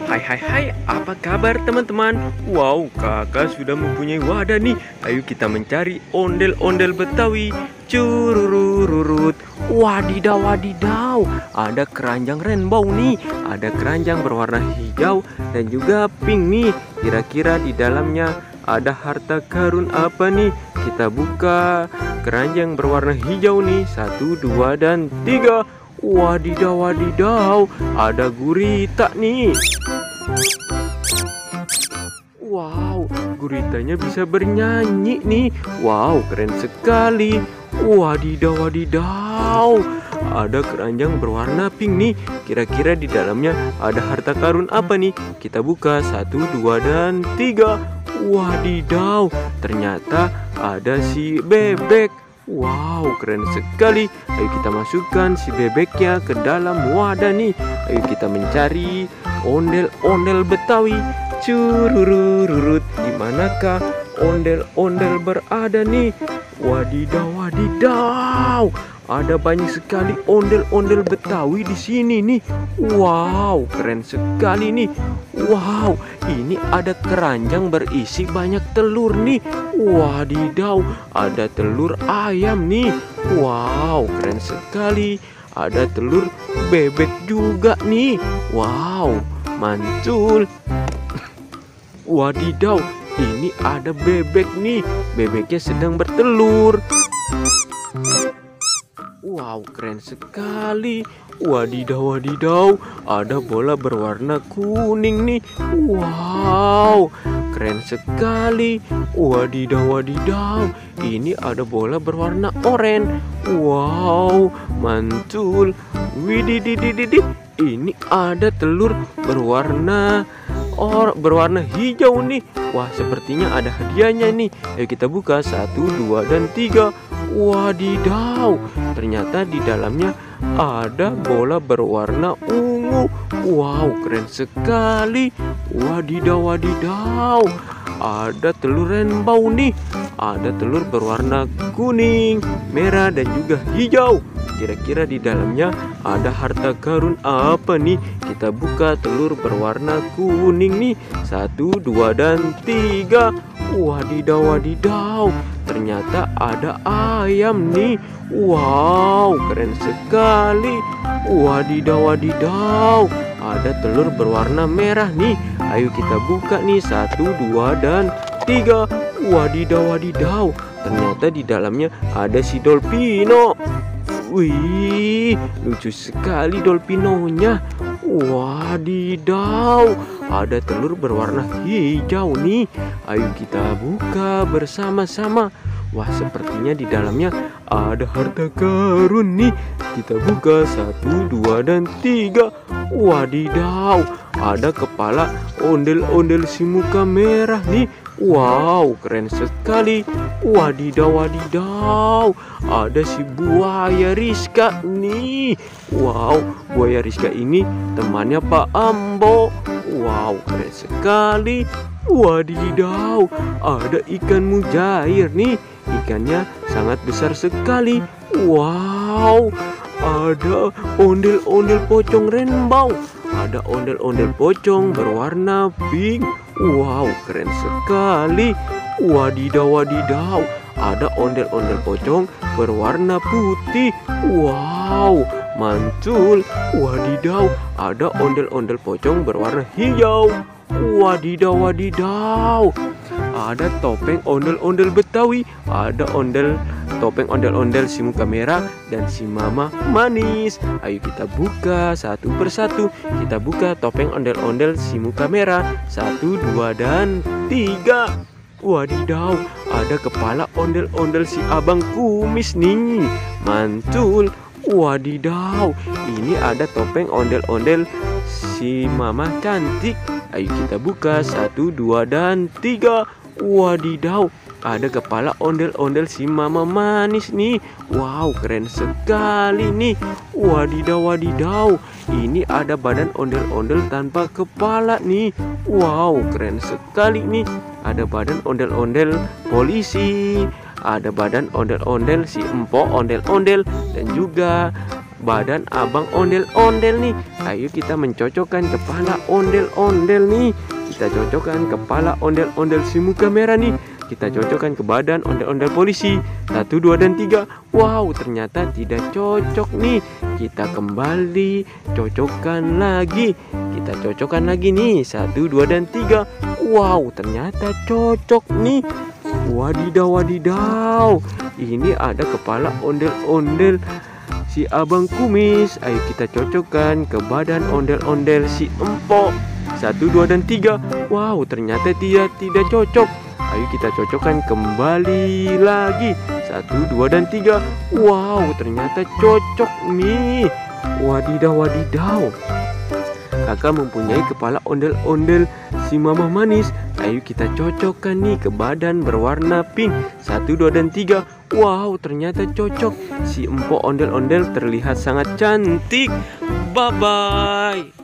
Hai, apa kabar teman-teman? Wow, kakak sudah mempunyai wadah nih. Ayo kita mencari ondel-ondel Betawi. Cururururut. Wadidaw, ada keranjang rainbow nih. Ada keranjang berwarna hijau dan juga pink nih. Kira-kira di dalamnya ada harta karun apa nih? Kita buka keranjang berwarna hijau nih. 1, 2, dan 3. Wadidaw, ada gurita nih. Wow, guritanya bisa bernyanyi nih. Wow, keren sekali. Wadidaw, ada keranjang berwarna pink nih. Kira-kira di dalamnya ada harta karun apa nih? Kita buka 1, 2, dan 3. Wadidaw, ternyata ada si bebek. Wow, keren sekali. Ayo kita masukkan si bebeknya ke dalam wadah nih. Ayo kita mencari ondel-ondel Betawi. Cururururut. Di manakah ondel-ondel berada nih? Wadidaw. Ada banyak sekali ondel-ondel Betawi di sini nih. Wow, keren sekali nih. Wow, ini ada keranjang berisi banyak telur nih. Wadidaw, ada telur ayam nih. Wow, keren sekali. Ada telur bebek juga nih. Wow, mantul. Wadidaw, ini ada bebek nih. Bebeknya sedang bertelur. Wow, keren sekali. Wadidaw, ada bola berwarna kuning nih. Wow, keren sekali. Wadidaw, ini ada bola berwarna oranye. Wow, mantul. Widididididid, ini ada telur berwarna hijau nih. Wah, sepertinya ada hadiahnya nih. Ayo kita buka 1, 2, dan 3. Wadidaw, ternyata di dalamnya ada bola berwarna ungu. Wow, keren sekali. Wadidaw, ada telur rainbow nih. Ada telur berwarna kuning, merah, dan juga hijau. Kira-kira di dalamnya ada harta karun apa nih? Kita buka telur berwarna kuning nih. 1, 2, dan 3. Wadidaw, ternyata ada ayam nih. Wow, keren sekali. Wadidaw, ada telur berwarna merah nih. Ayo kita buka nih. 1, 2, dan 3. Wadidaw, ternyata di dalamnya ada si dolpino. Wih, lucu sekali dolpinonya. Wadidaw, ada telur berwarna hijau nih. Ayo kita buka bersama-sama. Wah, sepertinya di dalamnya ada harta karun nih. Kita buka 1, 2, dan 3. Wadidaw, ada kepala ondel-ondel si muka merah nih. Wow, keren sekali. Wadidaw, ada si buaya Rizka nih. Wow, buaya Rizka ini temannya Pak Ambo. Wow, keren sekali. Wadidaw, ada ikan mujair nih. Ikannya sangat besar sekali. Wow, ada ondel-ondel pocong rainbow. Ada ondel-ondel pocong berwarna pink. Wow, keren sekali. Wadidaw, ada ondel-ondel pocong berwarna putih. Wow, mantul. Wadidaw, ada ondel-ondel pocong berwarna hijau. Wadidaw, ada topeng ondel-ondel Betawi. Ada topeng ondel-ondel si muka merah dan si mama manis. Ayo kita buka satu persatu. Kita buka topeng ondel-ondel si muka merah. 1, 2, dan 3. Wadidaw, ada kepala ondel-ondel si abang kumis nih. Mantul. Wadidaw, ini ada topeng ondel-ondel si mama cantik. Ayo kita buka 1, 2, dan 3. Wadidaw, ada kepala ondel-ondel si mama manis nih. Wow, keren sekali nih. Wadidaw, ini ada badan ondel-ondel tanpa kepala nih. Wow, keren sekali nih. Ada badan ondel-ondel polisi. Ada badan ondel-ondel si empok ondel-ondel. Dan juga badan abang ondel-ondel nih. Ayo kita mencocokkan kepala ondel-ondel nih. Kita cocokkan kepala ondel-ondel si muka merah nih. Kita cocokkan ke badan ondel-ondel polisi. 1, 2, dan 3. Wow, ternyata tidak cocok nih. Kita kembali cocokkan lagi. Kita cocokkan lagi nih. 1, 2, dan 3. Wow, ternyata cocok nih. Wadidaw, wadidaw. Ini ada kepala ondel-ondel si abang kumis. Ayo kita cocokkan ke badan ondel-ondel si empok. 1, 2, dan 3. Wow, ternyata dia tidak cocok. Ayo kita cocokkan kembali lagi. 1, 2, dan 3. Wow, ternyata cocok nih. Wadidaw, wadidaw. Kakak mempunyai kepala ondel-ondel si mama manis. Ayo kita cocokkan nih ke badan berwarna pink. 1, 2, dan 3. Wow, ternyata cocok. Si empok ondel-ondel terlihat sangat cantik. Bye-bye.